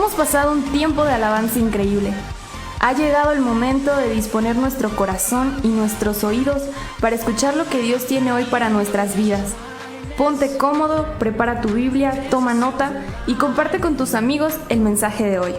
Hemos pasado un tiempo de alabanza increíble. Ha llegado el momento de disponer nuestro corazón y nuestros oídos para escuchar lo que Dios tiene hoy para nuestras vidas. Ponte cómodo, prepara tu Biblia, toma nota y comparte con tus amigos el mensaje de hoy.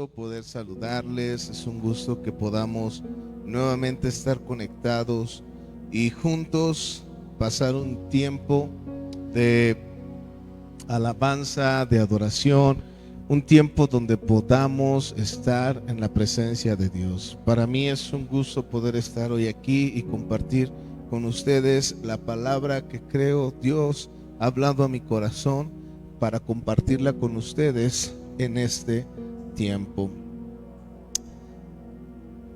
Poder saludarles, es un gusto que podamos nuevamente estar conectados y juntos pasar un tiempo de alabanza, de adoración, un tiempo donde podamos estar en la presencia de Dios. Para mí es un gusto poder estar hoy aquí y compartir con ustedes la palabra que creo Dios ha hablado a mi corazón para compartirla con ustedes en este tiempo.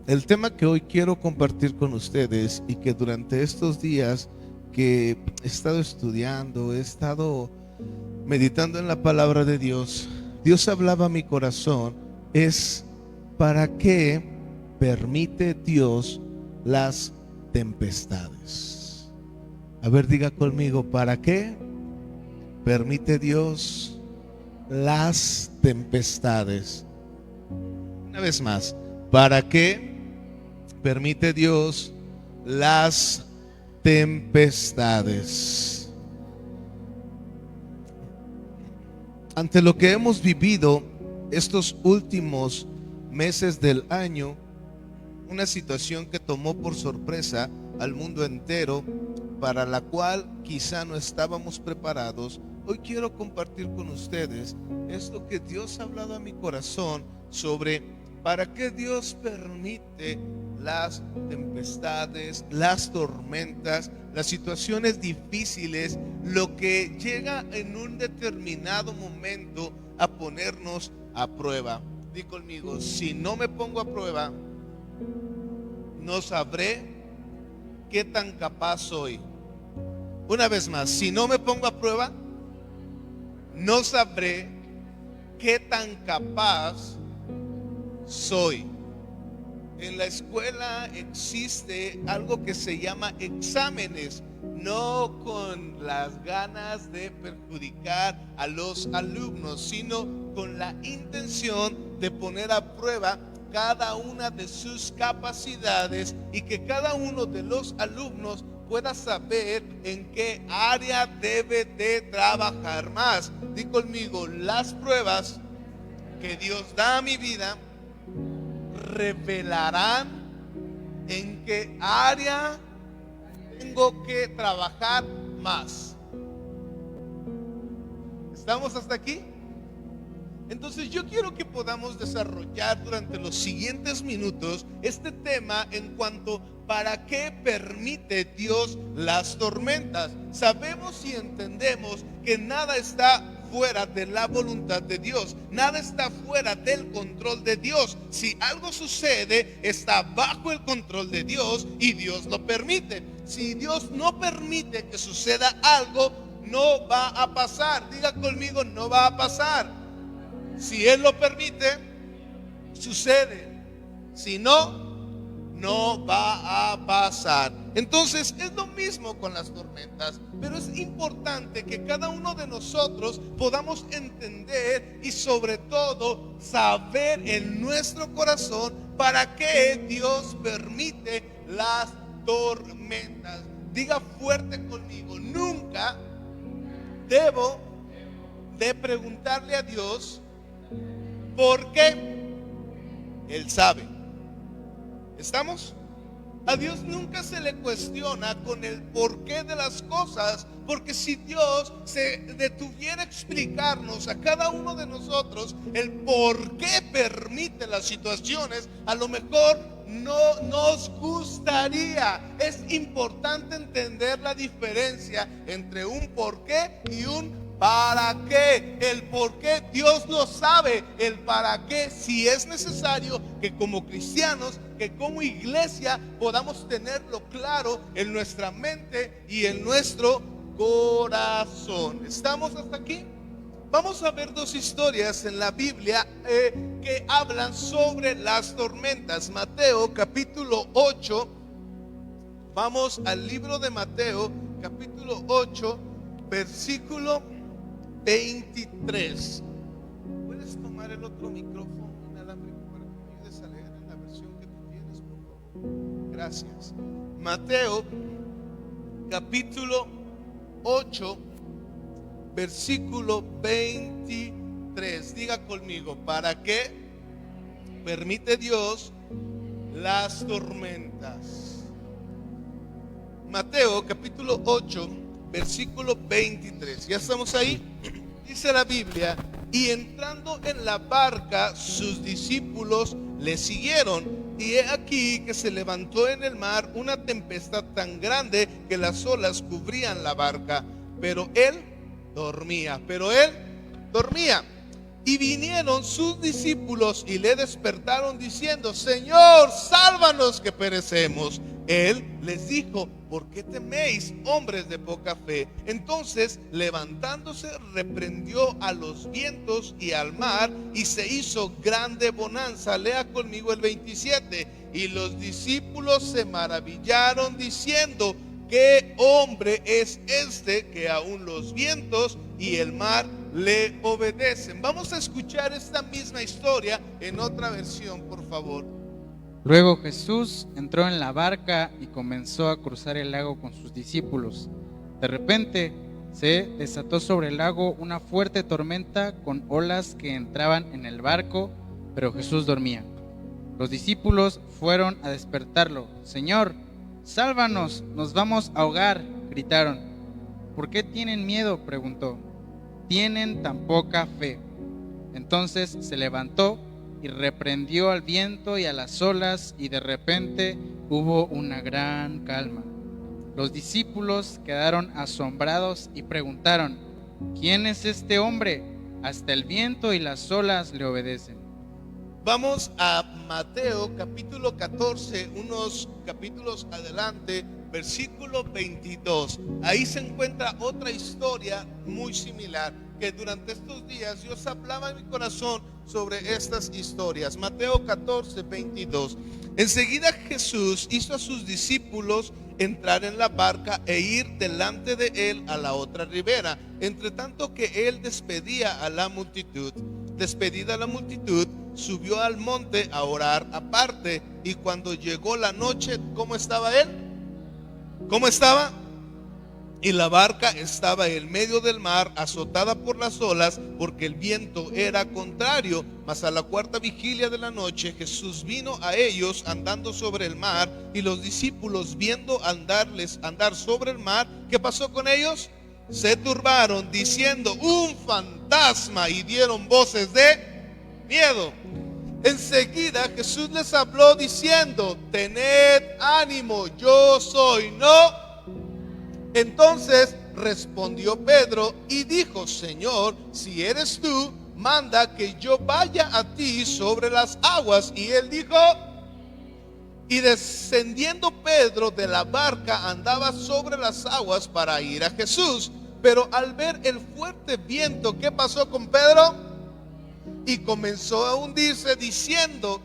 El tema que hoy quiero compartir con ustedes y que durante estos días que he estado estudiando, he estado meditando en la palabra de Dios, Dios hablaba a mi corazón, es ¿para qué permite Dios las tempestades? A ver, diga conmigo, ¿para qué permite Dios las tempestades? Una vez más, ¿para qué permite Dios las tempestades? Ante lo que hemos vivido estos últimos meses del año, una situación que tomó por sorpresa al mundo entero, para la cual quizá no estábamos preparados, hoy quiero compartir con ustedes esto que Dios ha hablado a mi corazón sobre para qué Dios permite las tempestades, las tormentas, las situaciones difíciles, lo que llega en un determinado momento a ponernos a prueba. Di conmigo, si no me pongo a prueba, no sabré qué tan capaz soy. Una vez más, si no me pongo a prueba, no sabré qué tan capaz soy. En la escuela existe algo que se llama exámenes, no con las ganas de perjudicar a los alumnos, sino con la intención de poner a prueba cada una de sus capacidades y que cada uno de los alumnos pueda saber en qué área debe de trabajar más. Di conmigo, las pruebas que Dios da a mi vida revelarán en qué área tengo que trabajar más. ¿Estamos hasta aquí? Entonces yo quiero que podamos desarrollar durante los siguientes minutos este tema en cuanto ¿para qué permite Dios las tormentas? Sabemos y entendemos que nada está fuera de la voluntad de Dios, nada está fuera del control de Dios. Si algo sucede, está bajo el control de Dios y Dios lo permite. Si Dios no permite que suceda algo, no va a pasar. Diga conmigo, no va a pasar. Si Él lo permite, sucede. Si no, no va a pasar. Entonces es lo mismo con las tormentas, pero es importante que cada uno de nosotros podamos entender y sobre todo saber en nuestro corazón para qué Dios permite las tormentas. Diga fuerte conmigo, nunca debo de preguntarle a Dios por qué. Él sabe. ¿Estamos? A Dios nunca se le cuestiona con el porqué de las cosas, porque si Dios se detuviera a explicarnos a cada uno de nosotros el por qué permite las situaciones, a lo mejor no nos gustaría. Es importante entender la diferencia entre un porqué y un ¿para qué? El por qué Dios lo sabe, el para qué si es necesario que como cristianos, que como iglesia podamos tenerlo claro en nuestra mente y en nuestro corazón. ¿Estamos hasta aquí? Vamos a ver dos historias en la Biblia que hablan sobre las tormentas. Mateo capítulo 8. Vamos al libro de Mateo capítulo 8, versículo 23. ¿Puedes tomar el otro micrófono inalámbrico para que me ayudes a leer en la versión que tú tienes, por favor? Gracias. Mateo capítulo 8, versículo 23. Diga conmigo: ¿para qué permite Dios las tormentas? Mateo capítulo 8, versículo 23. ¿Ya estamos ahí? Dice la Biblia: y entrando en la barca, sus discípulos le siguieron. Y he aquí que se levantó en el mar una tempestad tan grande que las olas cubrían la barca, pero él dormía. Y vinieron sus discípulos y le despertaron diciendo: Señor, sálvanos que perecemos. Él les dijo: ¿por qué teméis, hombres de poca fe? Entonces, levantándose, reprendió a los vientos y al mar, y se hizo grande bonanza. Lea conmigo el 27. Y los discípulos se maravillaron diciendo: ¿qué hombre es este que aún los vientos y el mar le obedecen? Vamos a escuchar esta misma historia en otra versión, por favor. Luego Jesús entró en la barca y comenzó a cruzar el lago con sus discípulos. De repente se desató sobre el lago una fuerte tormenta con olas que entraban en el barco, pero Jesús dormía. Los discípulos fueron a despertarlo. Señor, sálvanos, nos vamos a ahogar, gritaron. ¿Por qué tienen miedo?, preguntó. ¿Tienen tan poca fe? Entonces se levantó y reprendió al viento y a las olas, y de repente hubo una gran calma. Los discípulos quedaron asombrados y preguntaron: ¿quién es este hombre? Hasta el viento y las olas le obedecen. Vamos a Mateo capítulo 14, unos capítulos adelante, versículo 22. Ahí se encuentra otra historia muy similar, que durante estos días Dios hablaba en mi corazón sobre estas historias. Mateo 14, 22. Enseguida Jesús hizo a sus discípulos entrar en la barca e ir delante de él a la otra ribera, entre tanto que él despedida a la multitud, subió al monte a orar aparte. Y cuando llegó la noche, ¿cómo estaba él? ¿Cómo estaba? Y la barca estaba en medio del mar, azotada por las olas, porque el viento era contrario. Mas a la cuarta vigilia de la noche, Jesús vino a ellos andando sobre el mar, y los discípulos, viendo andar sobre el mar, ¿qué pasó con ellos? Se turbaron, diciendo: un fantasma, y dieron voces de miedo. Enseguida Jesús les habló diciendo: tened ánimo, yo soy, no. Entonces respondió Pedro y dijo: Señor, si eres tú, manda que yo vaya a ti sobre las aguas. Y él dijo, y descendiendo Pedro de la barca, andaba sobre las aguas para ir a Jesús. Pero al ver el fuerte viento, ¿qué pasó con Pedro? Y comenzó a hundirse, diciendo: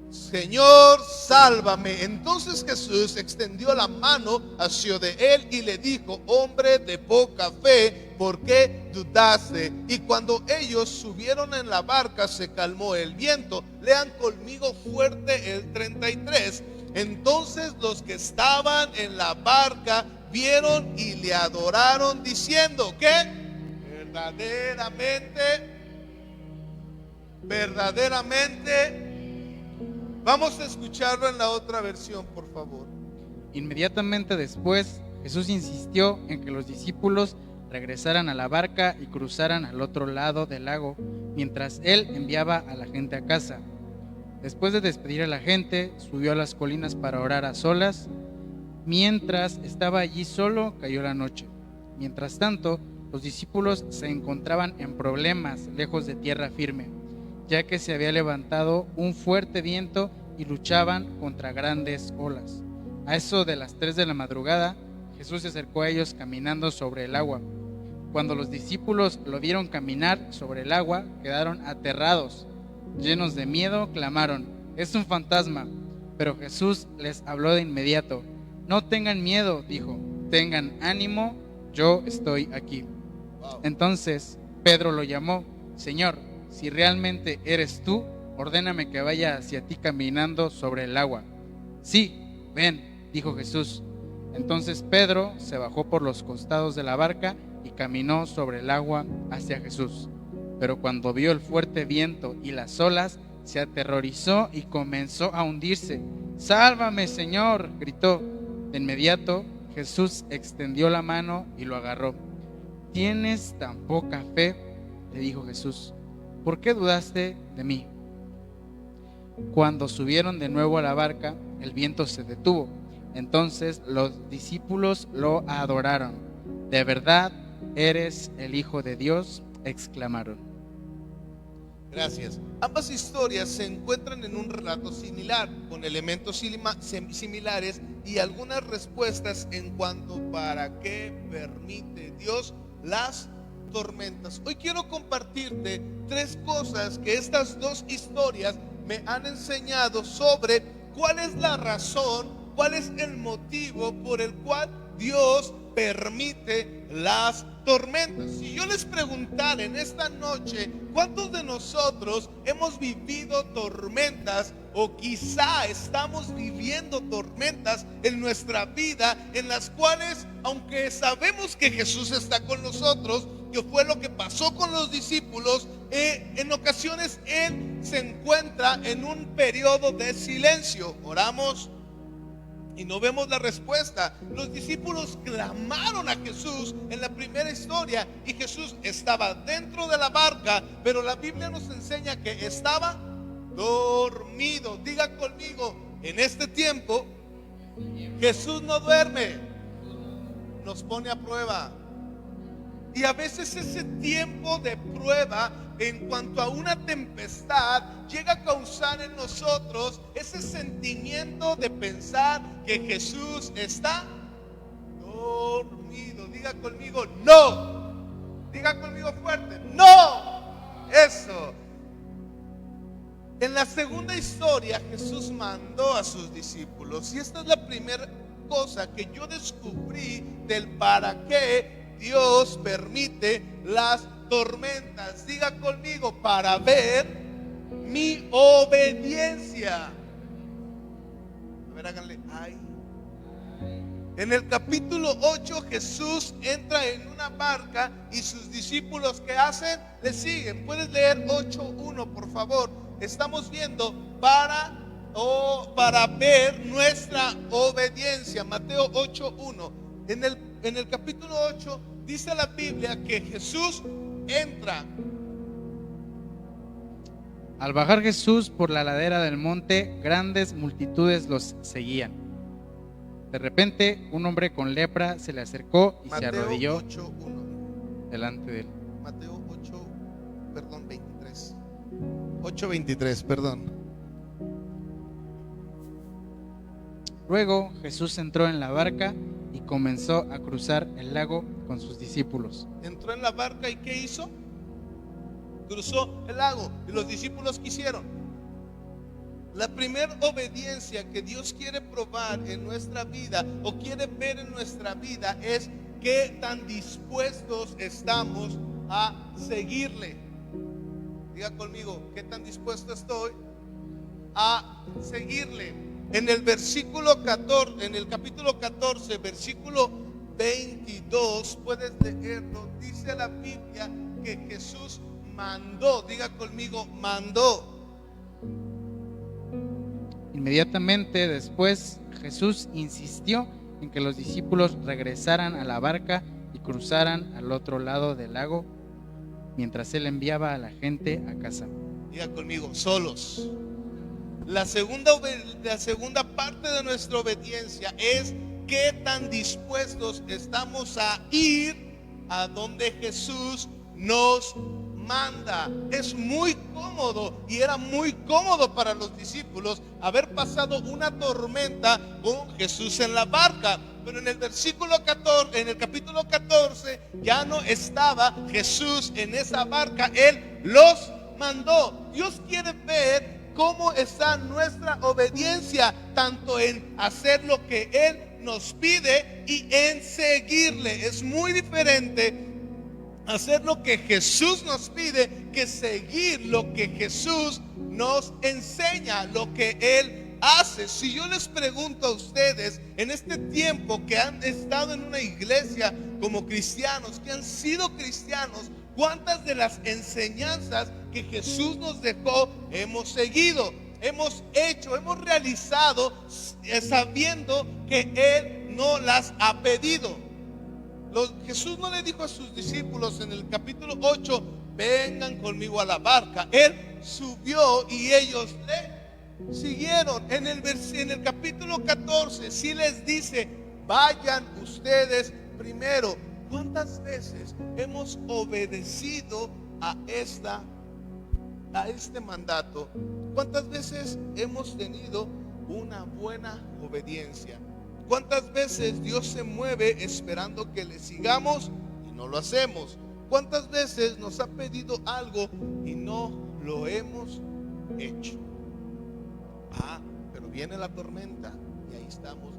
Señor, sálvame. Entonces Jesús extendió la mano hacia de él y le dijo: hombre de poca fe, ¿por qué dudaste? Y cuando ellos subieron en la barca, se calmó el viento. Lean conmigo fuerte el 33. Entonces los que estaban en la barca vieron y le adoraron, diciendo: ¿qué? Verdaderamente. Vamos a escucharlo en la otra versión, por favor. Inmediatamente después, Jesús insistió en que los discípulos regresaran a la barca y cruzaran al otro lado del lago, mientras él enviaba a la gente a casa. Después de despedir a la gente, subió a las colinas para orar a solas. Mientras estaba allí solo, cayó la noche. Mientras tanto, los discípulos se encontraban en problemas lejos de tierra firme, ya que se había levantado un fuerte viento y luchaban contra grandes olas. A eso de las 3 de la madrugada, Jesús se acercó a ellos caminando sobre el agua. Cuando los discípulos lo vieron caminar sobre el agua, quedaron aterrados. Llenos de miedo, clamaron: «Es un fantasma». Pero Jesús les habló de inmediato. «No tengan miedo», dijo, «tengan ánimo, yo estoy aquí». Wow. Entonces Pedro lo llamó: «Señor, si realmente eres tú, ordéname que vaya hacia ti caminando sobre el agua». «Sí, ven», dijo Jesús. Entonces Pedro se bajó por los costados de la barca y caminó sobre el agua hacia Jesús. Pero cuando vio el fuerte viento y las olas, se aterrorizó y comenzó a hundirse. «¡Sálvame, Señor!», gritó. De inmediato Jesús extendió la mano y lo agarró. «¿Tienes tan poca fe?», le dijo Jesús. «¿Por qué dudaste de mí?». Cuando subieron de nuevo a la barca, el viento se detuvo. Entonces los discípulos lo adoraron. «¿De verdad eres el Hijo de Dios?», exclamaron. Gracias. Ambas historias se encuentran en un relato similar, con elementos similares y algunas respuestas en cuanto para qué permite Dios las tormentas. Hoy quiero compartirte 3 cosas que estas 2 historias me han enseñado sobre cuál es la razón, cuál es el motivo por el cual Dios permite las tormentas. Si yo les preguntara en esta noche, ¿cuántos de nosotros hemos vivido tormentas o quizá estamos viviendo tormentas en nuestra vida, en las cuales, aunque sabemos que Jesús está con nosotros, que fue lo que pasó con los discípulos, en ocasiones Él se encuentra en un periodo de silencio? Oramos y no vemos la respuesta. Los discípulos clamaron a Jesús en la primera historia y Jesús estaba dentro de la barca, pero la Biblia nos enseña que estaba dormido. Diga conmigo, en este tiempo Jesús no duerme, nos pone a prueba. Y a veces ese tiempo de prueba en cuanto a una tempestad llega a causar en nosotros ese sentimiento de pensar que Jesús está dormido. Diga conmigo, no. Diga conmigo fuerte, no. Eso. En la segunda historia Jesús mandó a sus discípulos, y esta es la primera cosa que yo descubrí del para qué Dios permite las tormentas. Diga conmigo, para ver mi obediencia. A ver, háganle ay. En el capítulo 8 Jesús entra en una barca y sus discípulos, ¿qué hacen? Le siguen. Puedes leer 8:1 por favor. Estamos viendo para ver nuestra obediencia. Mateo 8:1. En el capítulo 8 dice la Biblia que Jesús entra. Al bajar Jesús por la ladera del monte, grandes multitudes los seguían. De repente, un hombre con lepra se le acercó y Mateo se arrodilló 8:1. delante de él. Mateo 23. 8:23, perdón. Luego Jesús entró en la barca y comenzó a cruzar el lago con sus discípulos. Entró en la barca y ¿qué hizo? Cruzó el lago. ¿Y los discípulos qué hicieron? La primera obediencia que Dios quiere probar en nuestra vida o quiere ver en nuestra vida es qué tan dispuestos estamos a seguirle. Diga conmigo, ¿qué tan dispuesto estoy a seguirle? En el versículo 14, en el capítulo 14, versículo 22, puedes leerlo. Dice la Biblia que Jesús mandó. Diga conmigo, mandó. Inmediatamente después, Jesús insistió en que los discípulos regresaran a la barca y cruzaran al otro lado del lago, mientras él enviaba a la gente a casa. Diga conmigo, solos. La segunda parte de nuestra obediencia es qué tan dispuestos estamos a ir a donde Jesús nos manda. Es muy cómodo, y era muy cómodo para los discípulos haber pasado una tormenta con Jesús en la barca, pero en el versículo 14, en el capítulo 14, ya no estaba Jesús en esa barca, Él los mandó. Dios quiere ver cómo está nuestra obediencia, tanto en hacer lo que Él nos pide y en seguirle. Es muy diferente hacer lo que Jesús nos pide que seguir lo que Jesús nos enseña, lo que Él hace. Si yo les pregunto a ustedes en este tiempo que han estado en una iglesia como cristianos, que han sido cristianos, ¿cuántas de las enseñanzas que Jesús nos dejó hemos seguido, hemos hecho, hemos realizado sabiendo que Él no las ha pedido? Jesús no le dijo a sus discípulos en el capítulo 8, vengan conmigo a la barca. Él subió y ellos le siguieron. En el capítulo 14 sí les dice, vayan ustedes primero. ¿Cuántas veces hemos obedecido a este mandato? ¿Cuántas veces hemos tenido una buena obediencia? ¿Cuántas veces Dios se mueve esperando que le sigamos y no lo hacemos? ¿Cuántas veces nos ha pedido algo y no lo hemos hecho? Pero viene la tormenta y ahí estamos.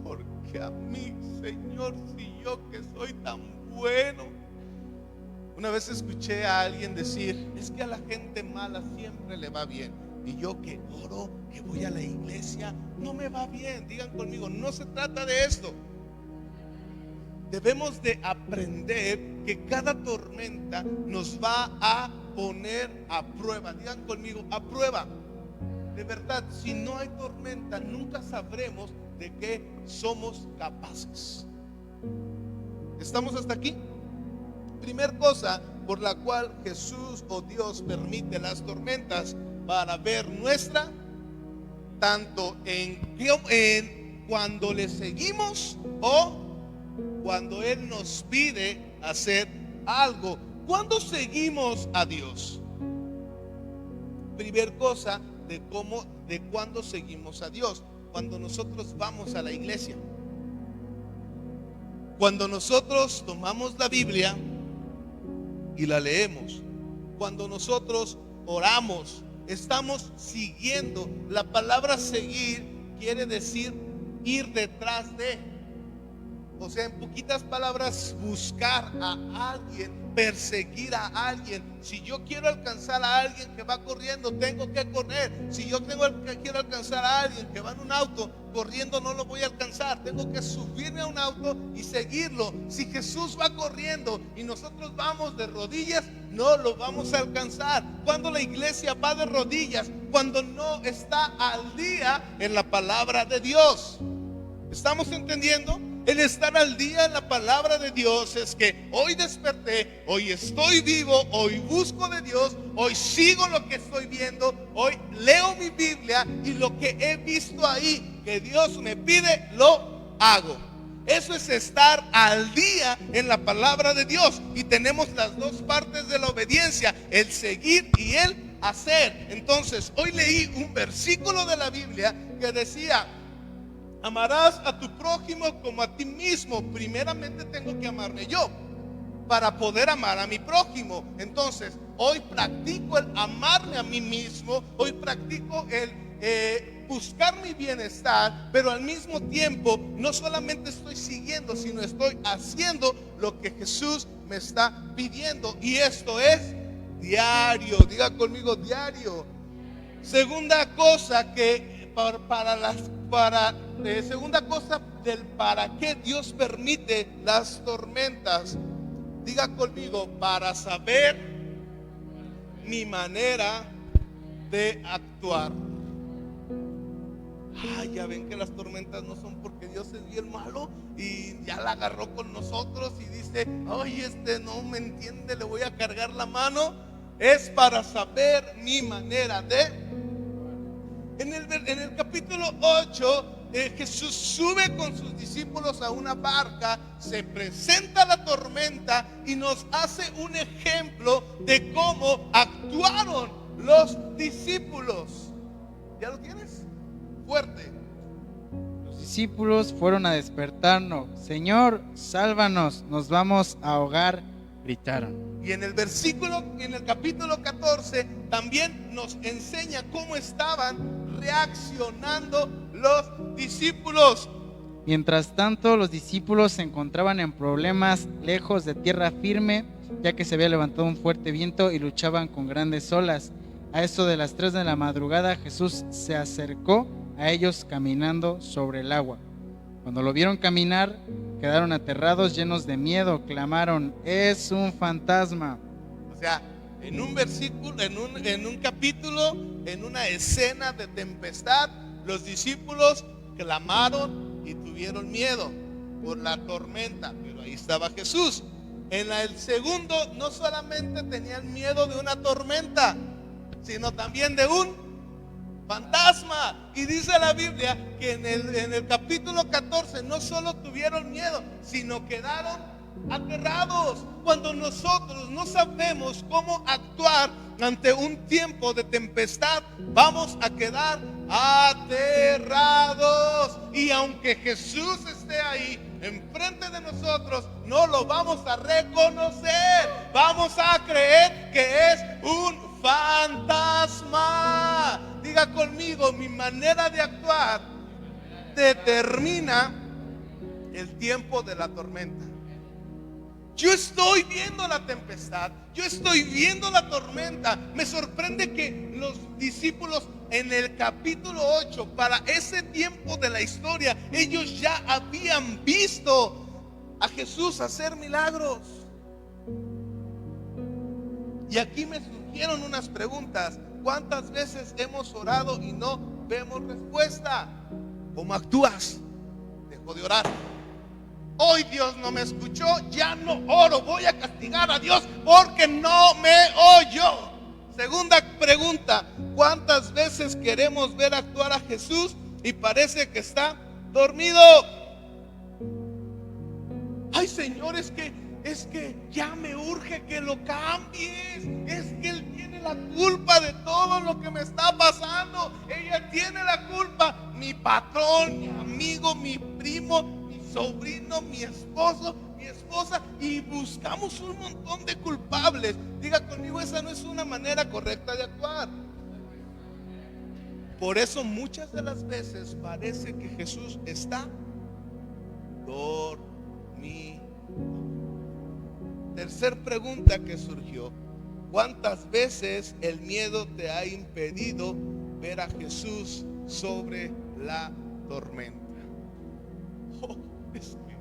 Porque a mí, Señor, si yo que soy tan bueno. Una vez escuché a alguien decir, es que a la gente mala siempre le va bien. Y yo que oro, que voy a la iglesia, no me va bien. Digan conmigo, no se trata de esto. Debemos de aprender que cada tormenta nos va a poner a prueba. Digan conmigo, a prueba. De verdad, si no hay tormenta, nunca sabremos de qué somos capaces. ¿Estamos hasta aquí? Primer cosa por la cual Jesús o Dios permite las tormentas, para ver nuestra, tanto en cuando le seguimos o cuando Él nos pide hacer algo. ¿Cuándo seguimos a Dios? Primer cosa de cuándo seguimos a Dios, cuando nosotros vamos a la iglesia, cuando nosotros tomamos la Biblia y la leemos, cuando nosotros oramos. Estamos siguiendo. La palabra seguir quiere decir ir detrás de. O sea, en poquitas palabras, buscar a alguien, perseguir a alguien. Si yo quiero alcanzar a alguien que va corriendo, tengo que correr. Si yo quiero alcanzar a alguien que va en un auto corriendo, no lo voy a alcanzar. Tengo que subirme a un auto y seguirlo. Si Jesús va corriendo y nosotros vamos de rodillas, no lo vamos a alcanzar. Cuando la iglesia va de rodillas, cuando no está al día en la palabra de Dios. ¿Estamos entendiendo? El estar al día en la palabra de Dios es que hoy desperté, hoy estoy vivo, hoy busco de Dios, hoy sigo lo que estoy viendo, hoy leo mi Biblia y lo que he visto ahí que Dios me pide, lo hago. Eso es estar al día en la palabra de Dios. Y tenemos las dos partes de la obediencia, el seguir y el hacer. Entonces, hoy leí un versículo de la Biblia que decía: amarás a tu prójimo como a ti mismo. Primeramente tengo que amarme yo para poder amar a mi prójimo. Entonces, hoy practico el amarme a mí mismo. Hoy practico el buscar mi bienestar, pero al mismo tiempo no solamente estoy siguiendo, sino estoy haciendo lo que Jesús me está pidiendo. Y esto es diario. Diga conmigo, diario. Segunda cosa que segunda cosa del para qué Dios permite las tormentas. Diga conmigo, para saber mi manera de actuar. Ya ven que las tormentas no son porque Dios es bien malo y ya la agarró con nosotros y dice: oye, no me entiende, le voy a cargar la mano. Es para saber mi manera de. En el capítulo 8, Jesús sube con sus discípulos a una barca, se presenta la tormenta y nos hace un ejemplo de cómo actuaron los discípulos. ¿Ya lo tienes? Fuerte. Los discípulos fueron a despertarnos. Señor, sálvanos, nos vamos a ahogar, gritaron. Y en el capítulo 14, también nos enseña cómo estaban reaccionando los discípulos. Mientras tanto, los discípulos se encontraban en problemas lejos de tierra firme, ya que se había levantado un fuerte viento y luchaban con grandes olas. A eso de las 3 de la madrugada, Jesús se acercó a ellos caminando sobre el agua. Cuando lo vieron caminar, quedaron aterrados, llenos de miedo, clamaron: ¡es un fantasma! O sea, en un versículo, en un capítulo, en una escena de tempestad, los discípulos clamaron y tuvieron miedo por la tormenta, pero ahí estaba Jesús. En el segundo, no solamente tenían miedo de una tormenta, sino también de un fantasma. Y dice la Biblia que en el capítulo 14 no solo tuvieron miedo, sino quedaron aterrados. Cuando nosotros no sabemos cómo actuar ante un tiempo de tempestad, vamos a quedar aterrados. Y aunque Jesús esté ahí enfrente de nosotros, no lo vamos a reconocer. Vamos a creer que es un fantasma. Diga conmigo: mi manera de actuar determina el tiempo de la tormenta. Yo estoy viendo la tempestad, yo estoy viendo la tormenta. Me sorprende que los discípulos en el capítulo 8, para ese tiempo de la historia, ellos ya habían visto a Jesús hacer milagros. Y aquí me surgieron unas preguntas. ¿Cuántas veces hemos orado y no vemos respuesta? ¿Cómo actúas? Dejo de orar. Hoy Dios no me escuchó, ya no oro, voy a castigar a Dios porque no me oyó. Segunda pregunta: ¿cuántas veces queremos ver actuar a Jesús y parece que está dormido? Ay, Señor, es que ya me urge que lo cambies. Es que Él tiene la culpa de todo lo que me está pasando. Ella tiene la culpa. Mi patrón, mi amigo, mi primo, sobrino, mi esposo, mi esposa, y buscamos un montón de culpables. Diga conmigo: esa no es una manera correcta de actuar. Por eso muchas de las veces parece que Jesús está dormido. Tercer pregunta que surgió: ¿cuántas veces el miedo te ha impedido ver a Jesús sobre la tormenta? Es que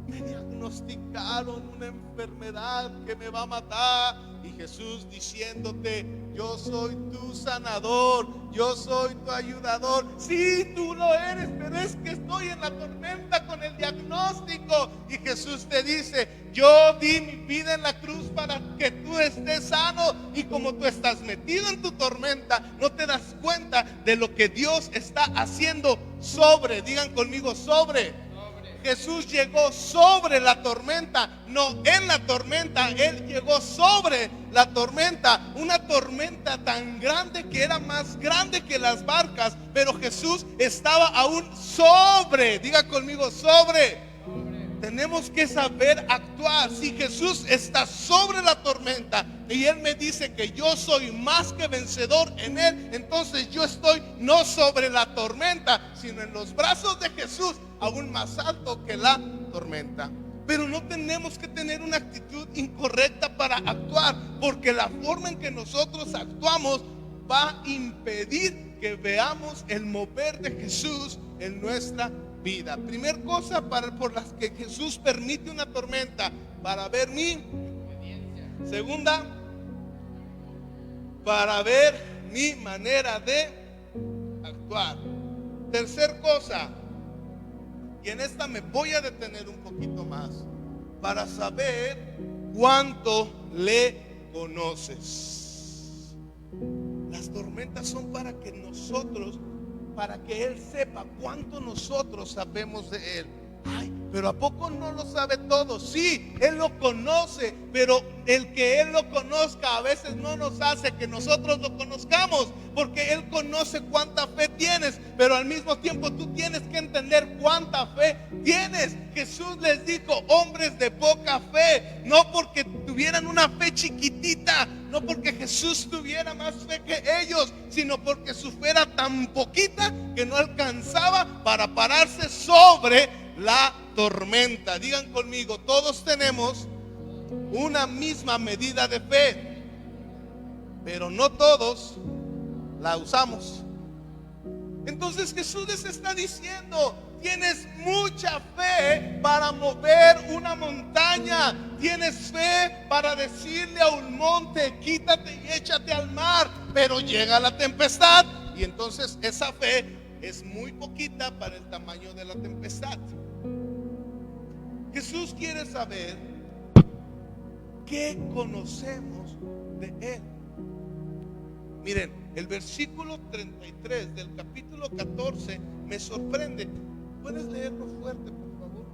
me diagnosticaron una enfermedad que me va a matar, y Jesús diciéndote: yo soy tu sanador, yo soy tu ayudador. Sí, tú lo eres, pero es que estoy en la tormenta con el diagnóstico. Y Jesús te dice: yo di mi vida en la cruz para que tú estés sano. Y como tú estás metido en tu tormenta, no te das cuenta de lo que Dios está haciendo sobre. Digan conmigo: sobre. Jesús llegó sobre la tormenta, no en la tormenta. Él llegó sobre la tormenta, una tormenta tan grande que era más grande que las barcas, pero Jesús estaba aún sobre. Diga conmigo: sobre. Tenemos que saber actuar. Si Jesús está sobre la tormenta y Él me dice que yo soy más que vencedor en Él, entonces yo estoy no sobre la tormenta, sino en los brazos de Jesús, aún más alto que la tormenta. Pero no tenemos que tener una actitud incorrecta para actuar, porque la forma en que nosotros actuamos va a impedir que veamos el mover de Jesús en nuestra vida. Primer cosa por las que Jesús permite una tormenta: para ver mi obediencia. Segunda, para ver mi manera de actuar. Tercer cosa, y en esta me voy a detener un poquito más, para saber cuánto le conoces. Las tormentas son para que nosotros, para que Él sepa cuánto nosotros sabemos de Él. Ay, Pero ¿a poco no lo sabe todo? Sí, Él lo conoce, pero el que Él lo conozca a veces no nos hace que nosotros lo conozcamos, porque Él conoce cuánta fe tienes, pero al mismo tiempo tú tienes que entender cuánta fe tienes. Jesús les dijo, hombres de poca fe, no porque tuvieran una fe chiquitita, no porque Jesús tuviera más fe que ellos, sino porque su fe era tan poquita que no alcanzaba para pararse sobre la tormenta. Digan conmigo, todos tenemos una misma medida de fe, pero no todos la usamos. Entonces Jesús les está diciendo, tienes mucha fe para mover una montaña, tienes fe para decirle a un monte, quítate y échate al mar, pero llega la tempestad y entonces esa fe es muy poquita para el tamaño de la tempestad. Jesús quiere saber qué conocemos de Él. Miren, el versículo 33 del capítulo 14 me sorprende. ¿Puedes leerlo fuerte, por favor?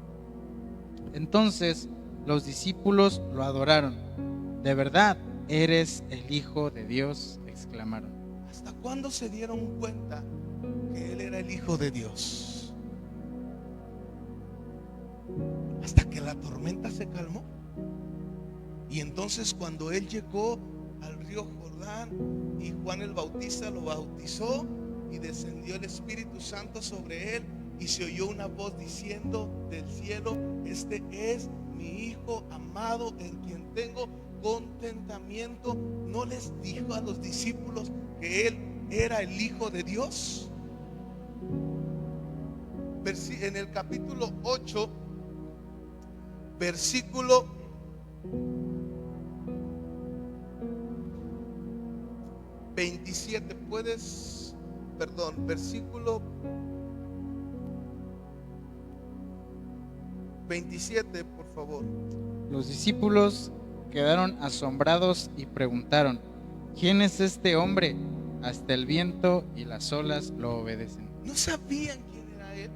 Entonces los discípulos lo adoraron. De verdad, eres el Hijo de Dios, exclamaron. ¿Hasta cuándo se dieron cuenta que Él era el Hijo de Dios? Hasta que la tormenta se calmó. Y entonces cuando Él llegó al río Jordán y Juan el Bautista lo bautizó y descendió el Espíritu Santo sobre Él y se oyó una voz diciendo del cielo, este es mi Hijo amado en quien tengo contentamiento. ¿No les dijo a los discípulos que Él era el Hijo de Dios? En el capítulo 8 versículo 27, versículo 27, por favor. Los discípulos quedaron asombrados y preguntaron, ¿quién es este hombre? Hasta el viento y las olas lo obedecen. ¿No sabían quién era Él?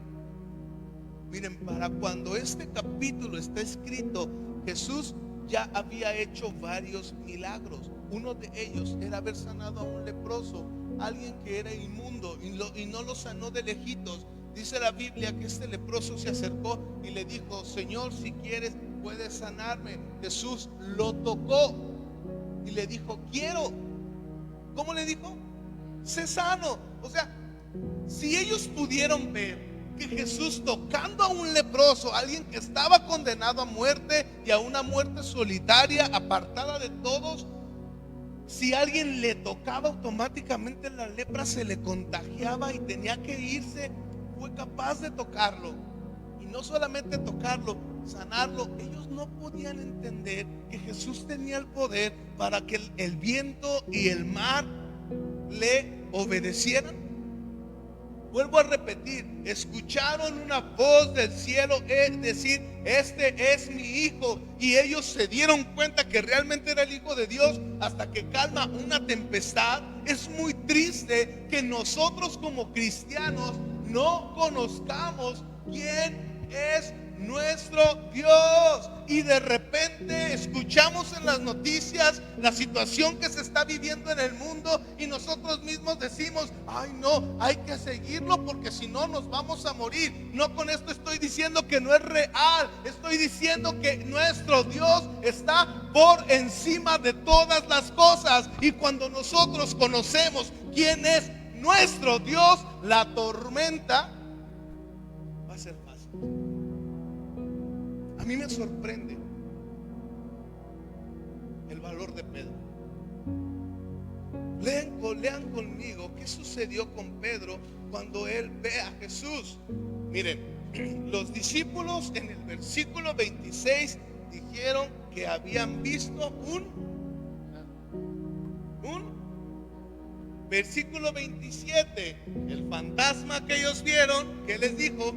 Miren, para cuando este capítulo está escrito, Jesús ya había hecho varios milagros. Uno de ellos era haber sanado a un leproso, alguien que era inmundo, y no lo sanó de lejitos. Dice la Biblia que este leproso se acercó y le dijo, Señor, si quieres puedes sanarme. Jesús lo tocó y le dijo, quiero. ¿Cómo le dijo? Sé sano. O sea, si ellos pudieron ver que Jesús tocando a un leproso, alguien que estaba condenado a muerte y a una muerte solitaria, apartada de todos, si alguien le tocaba, automáticamente la lepra se le contagiaba y tenía que irse, fue capaz de tocarlo. Y no solamente tocarlo, sanarlo. Ellos no podían entender que Jesús tenía el poder para que el viento y el mar le obedecieran. Vuelvo a repetir, escucharon una voz del cielo decir, este es mi hijo, y ellos se dieron cuenta que realmente era el Hijo de Dios hasta que calma una tempestad. Es muy triste que nosotros como cristianos no conozcamos quién es nuestro Dios, y de repente escuchamos en las noticias la situación que se está viviendo en el mundo y nosotros mismos decimos, ay no, hay que seguirlo porque si no nos vamos a morir. No, con esto estoy diciendo que no es real, estoy diciendo que nuestro Dios está por encima de todas las cosas, y cuando nosotros conocemos quién es nuestro Dios, la tormenta va a ser fácil. A mí me sorprende el valor de Pedro. Lean conmigo qué sucedió con Pedro cuando él ve a Jesús. Miren, los discípulos en el versículo 26 dijeron que habían visto un versículo 27, el fantasma que ellos vieron, ¿qué les dijo?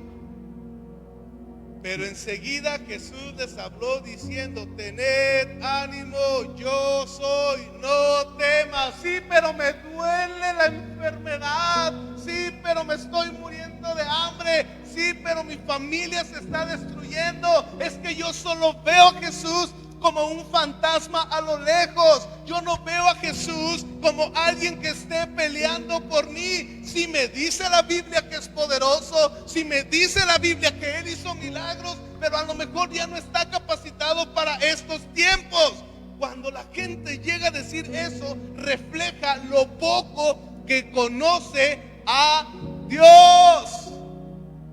Pero enseguida Jesús les habló diciendo, tened ánimo, yo soy, no temas. Sí, pero me duele la enfermedad. Sí, pero me estoy muriendo de hambre. Sí, pero mi familia se está destruyendo. como un fantasma a lo lejos. Yo no veo a Jesús como alguien que esté peleando por mí. Si me dice la Biblia que es poderoso, si me dice la Biblia que Él hizo milagros, pero a lo mejor ya no está capacitado para estos tiempos. Cuando la gente llega a decir eso, refleja lo poco que conoce a Dios.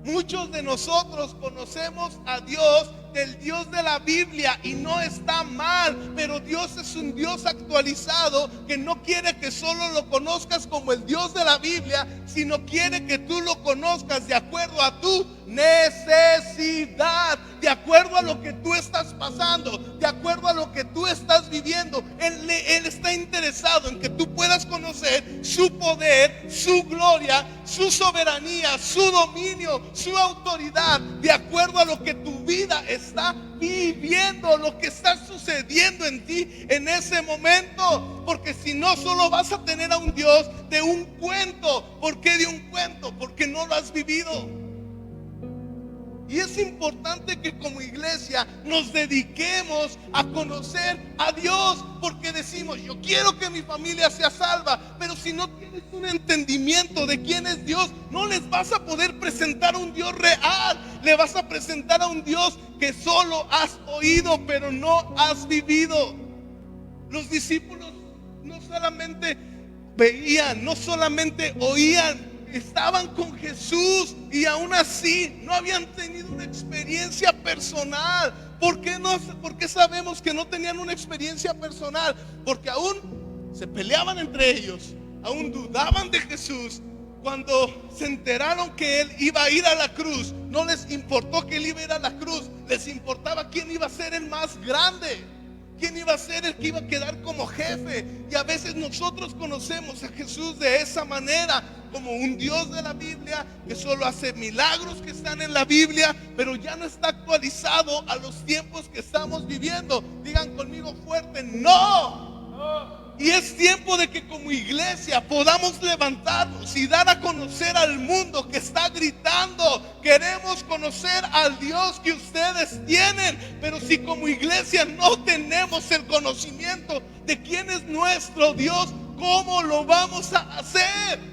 Muchos de nosotros conocemos a Dios, del Dios de la Biblia, y no está mal, pero Dios es un Dios actualizado que no quiere que solo lo conozcas como el Dios de la Biblia, sino quiere que tú lo conozcas de acuerdo a tu necesidad, de acuerdo a lo que tú estás pasando, de acuerdo a lo que tú estás viviendo. Él está interesado en que tú puedas conocer su poder, su gloria, su soberanía, su dominio, su autoridad, de acuerdo a lo que tu vida está viviendo, lo que está sucediendo en ti en ese momento. Porque si no, solo vas a tener a un Dios de un cuento. ¿Por qué de un cuento? Porque no lo has vivido. Y es importante que como iglesia nos dediquemos a conocer a Dios, porque decimos: yo quiero que mi familia sea salva, pero si no tienes un entendimiento de quién es Dios, no les vas a poder presentar a un Dios real. Le vas a presentar a un Dios que solo has oído, pero no has vivido. Los discípulos no solamente veían, no solamente oían, estaban con Jesús y aún así no habían tenido una experiencia personal. ¿Por qué sabemos que no tenían una experiencia personal? Porque aún se peleaban entre ellos, aún dudaban de Jesús. Cuando se enteraron que Él iba a ir a la cruz, no les importó que Él iba a ir a la cruz, les importaba quién iba a ser el más grande, quién iba a ser el que iba a quedar como jefe. Y a veces nosotros conocemos a Jesús de esa manera, como un Dios de la Biblia que solo hace milagros que están en la Biblia, pero ya no está actualizado a los tiempos que estamos viviendo. Digan conmigo fuerte: no. Y es tiempo de que como iglesia podamos levantarnos y dar a conocer al mundo que está gritando: queremos conocer al Dios que ustedes tienen. Pero si como iglesia no tenemos el conocimiento de quién es nuestro Dios, ¿cómo lo vamos a hacer?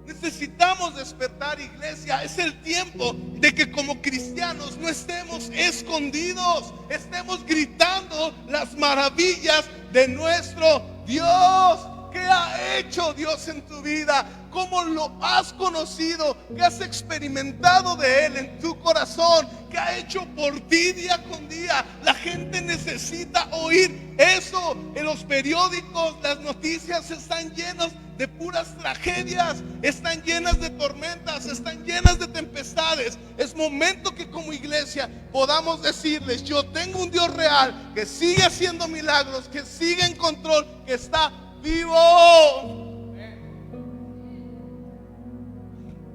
Necesitamos despertar, iglesia. Es el tiempo de que como cristianos no estemos escondidos, estemos gritando las maravillas de nuestro Dios. ¿Qué ha hecho Dios en tu vida? ¿Cómo lo has conocido? ¿Qué has experimentado de Él en tu corazón? ¿Qué ha hecho por ti día con día? La gente necesita oír eso. En los periódicos, las noticias están llenas de puras tragedias, están llenas de tormentas, están llenas de tempestades. Es momento que como iglesia podamos decirles: yo tengo un Dios real que sigue haciendo milagros, que sigue en control, que está vivo.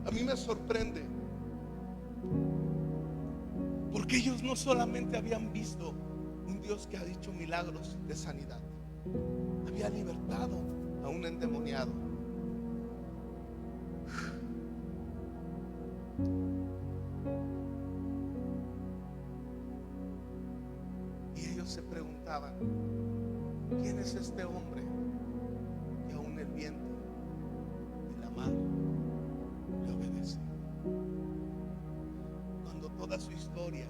A mí me sorprende, porque ellos no solamente habían visto un Dios que ha hecho milagros de sanidad, había libertado a un endemoniado. Y ellos se preguntaban: ¿quién es este hombre que aún el viento y la mar le obedecen? Cuando toda su historia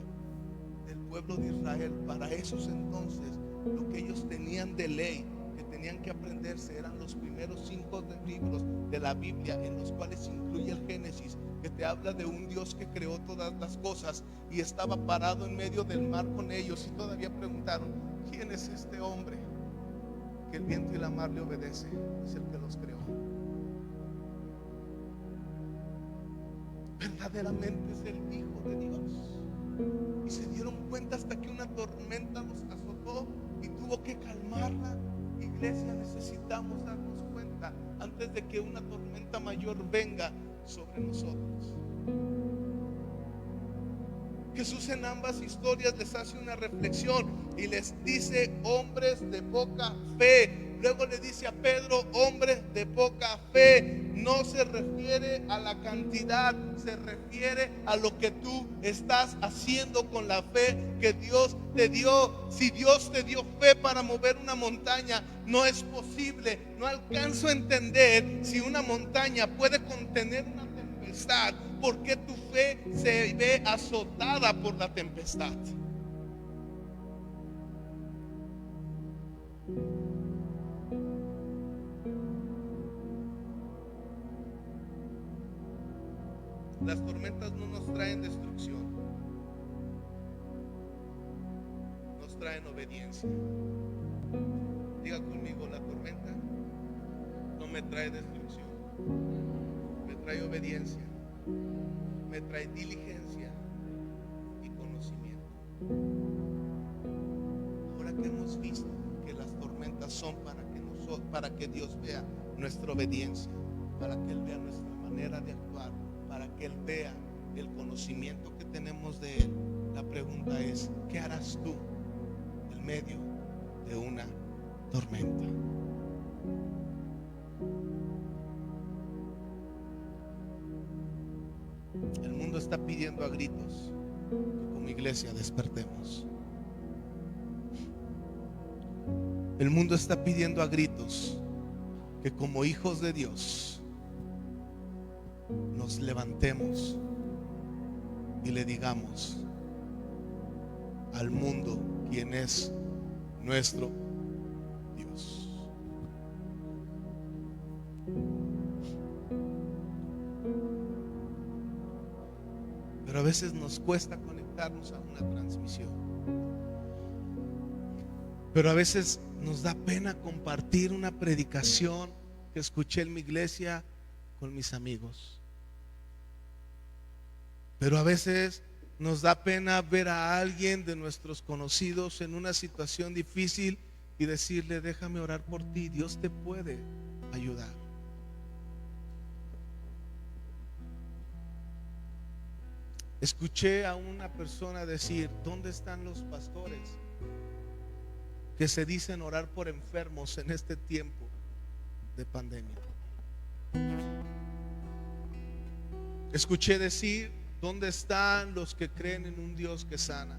del pueblo de Israel, para esos entonces, lo que ellos tenían de ley que tenían que aprenderse eran los primeros 5 libros de la Biblia, en los cuales incluye el Génesis, que te habla de un Dios que creó todas las cosas y estaba parado en medio del mar con ellos. Y todavía preguntaron: ¿quién es este hombre que el viento y la mar le obedece? Es el que los creó. Verdaderamente es el Hijo de Dios. Y se dieron cuenta hasta que una tormenta los azotó y tuvo que calmarla. Iglesia, necesitamos darnos cuenta antes de que una tormenta mayor venga sobre nosotros. Jesús en ambas historias les hace una reflexión y les dice: hombres de poca fe. Luego le dice a Pedro, hombre de poca fe. No se refiere a la cantidad, se refiere a lo que tú estás haciendo con la fe que Dios te dio. Si Dios te dio fe para mover una montaña, no es posible. No alcanzo a entender si una montaña puede contener una tempestad, porque tu fe se ve azotada por la tempestad. Las tormentas no nos traen destrucción, nos traen obediencia. Diga conmigo, la tormenta no me trae destrucción, me trae obediencia, me trae diligencia y conocimiento. Ahora que hemos visto que las tormentas son para que Dios vea nuestra obediencia, para que Él vea nuestra manera de actuar, para que Él vea el conocimiento que tenemos de Él, la pregunta es: ¿qué harás tú en medio de una tormenta? El mundo está pidiendo a gritos que como iglesia despertemos. El mundo está pidiendo a gritos que como hijos de Dios nos levantemos y le digamos al mundo quién es nuestro Dios. Pero a veces nos cuesta conectarnos a una transmisión. Pero a veces nos da pena compartir una predicación que escuché en mi iglesia con mis amigos. Pero a veces nos da pena ver a alguien de nuestros conocidos en una situación difícil y decirle: déjame orar por ti, Dios te puede ayudar. Escuché a una persona decir: ¿dónde están los pastores que se dicen orar por enfermos en este tiempo de pandemia? Escuché decir: ¿dónde están los que creen en un Dios que sana?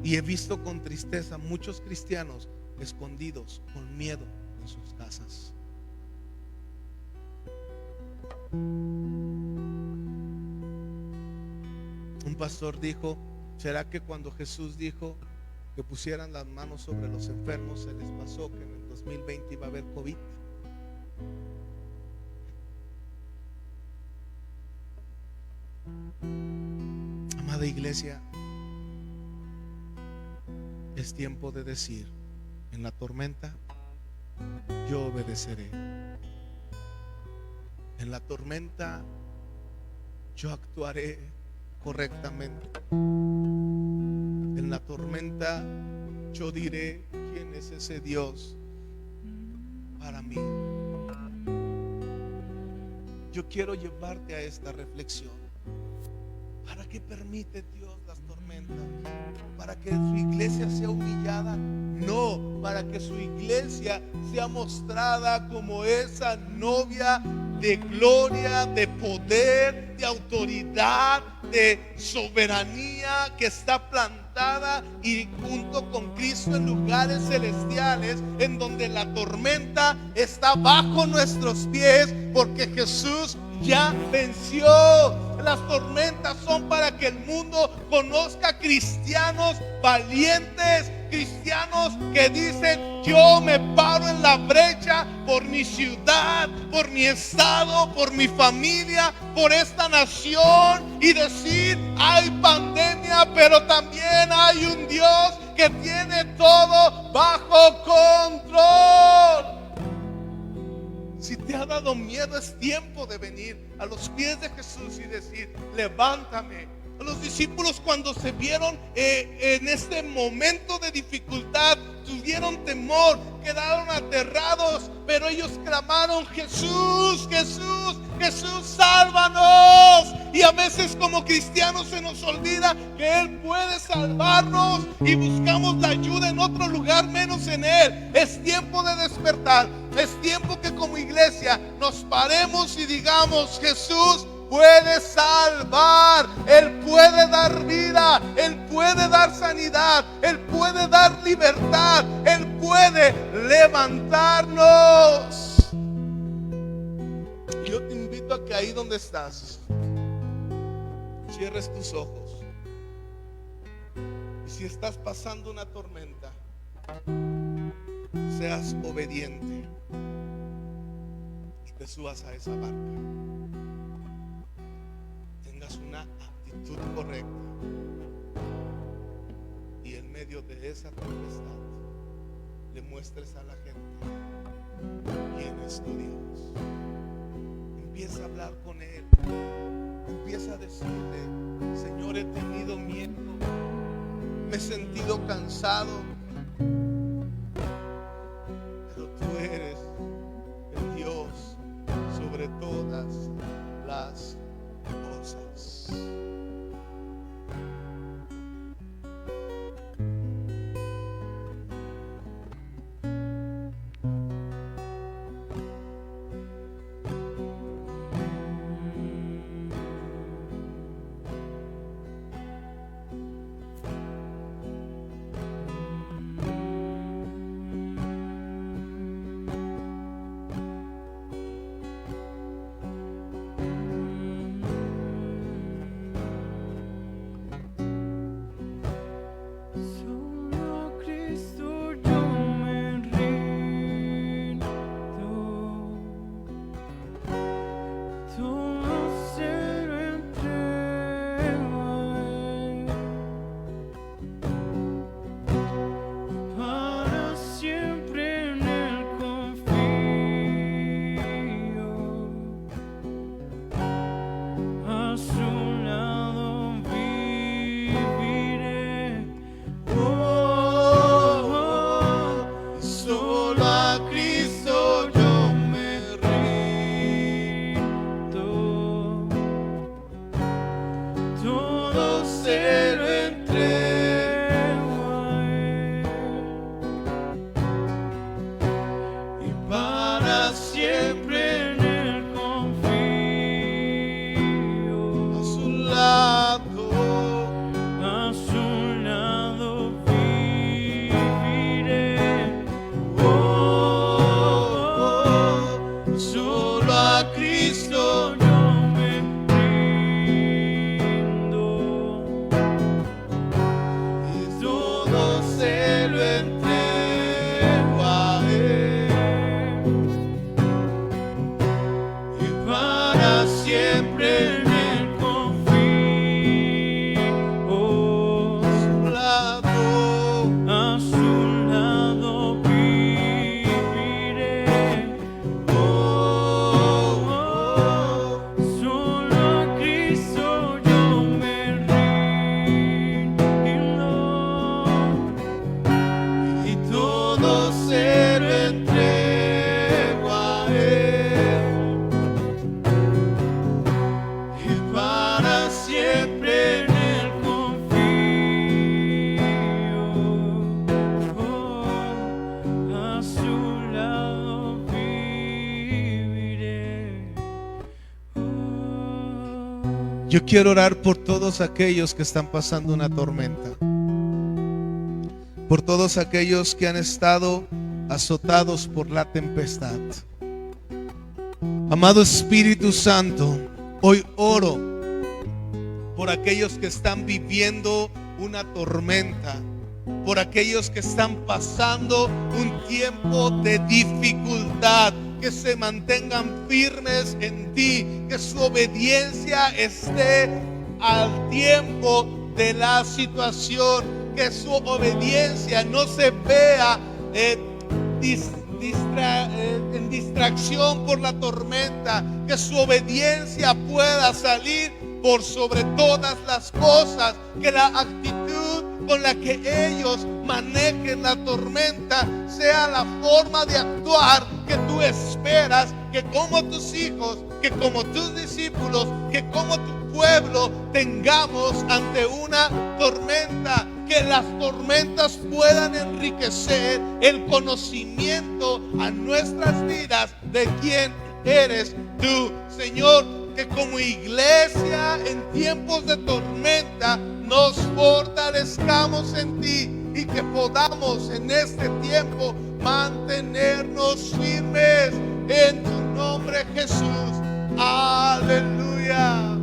Y he visto con tristeza muchos cristianos escondidos con miedo en sus casas. Un pastor dijo: ¿será que cuando Jesús dijo que pusieran las manos sobre los enfermos, se les pasó que en el 2020 iba a haber COVID? Amada iglesia, es tiempo de decir: en la tormenta yo obedeceré. En la tormenta yo actuaré correctamente. En la tormenta yo diré quién es ese Dios para mí. Yo quiero llevarte a esta reflexión. ¿Para qué permite Dios las tormentas? ¿Para que su iglesia sea humillada? No, para que su iglesia sea mostrada como esa novia de gloria, de poder, de autoridad, de soberanía, que está plantada y junto con Cristo en lugares celestiales, en donde la tormenta está bajo nuestros pies, porque Jesús ya venció. Las tormentas son para que el mundo conozca cristianos valientes, cristianos que dicen: yo me paro en la brecha por mi ciudad, por mi estado, por mi familia, por esta nación, y decir: hay pandemia, pero también hay un Dios que tiene todo bajo control. Si te ha dado miedo, es tiempo de venir a los pies de Jesús y decir: levántame, Los discípulos, cuando se vieron en este momento de dificultad, tuvieron temor, quedaron aterrados, pero ellos clamaron: Jesús, Jesús, Jesús, sálvanos. Y a veces como cristianos se nos olvida que Él puede salvarnos y buscamos la ayuda en otro lugar menos en Él. Es tiempo de despertar, es tiempo que como iglesia nos paremos y digamos: Jesús puede salvar, Él puede dar vida, Él puede dar sanidad, Él puede dar libertad, Él puede levantarnos. Yo te invito a que ahí donde estás, cierres tus ojos. Y si estás pasando una tormenta, seas obediente y te subas a esa barca. Una actitud correcta y en medio de esa tempestad le muestres a la gente quién es tu Dios. Empieza a hablar con Él, empieza a decirle: Señor, he tenido miedo, me he sentido cansado, pero tú eres el Dios sobre todas las cosas. Yo quiero orar por todos aquellos que están pasando una tormenta, por todos aquellos que han estado azotados por la tempestad. Amado Espíritu Santo, hoy oro por aquellos que están viviendo una tormenta, por aquellos que están pasando un tiempo de dificultad. Que se mantengan firmes en ti, que su obediencia esté al tiempo de la situación, que su obediencia no se vea en distracción por la tormenta, que su obediencia pueda salir por sobre todas las cosas, que la actitud con la que ellos manejen la tormenta sea la forma de actuar que tú esperas, que como tus hijos, que como tus discípulos, que como tu pueblo tengamos ante una tormenta. Que las tormentas puedan enriquecer el conocimiento a nuestras vidas de quién eres tú, Señor. Que como iglesia en tiempos de tormenta nos fortalezcamos en ti y que podamos en este tiempo mantenernos firmes en tu nombre, Jesús. Aleluya.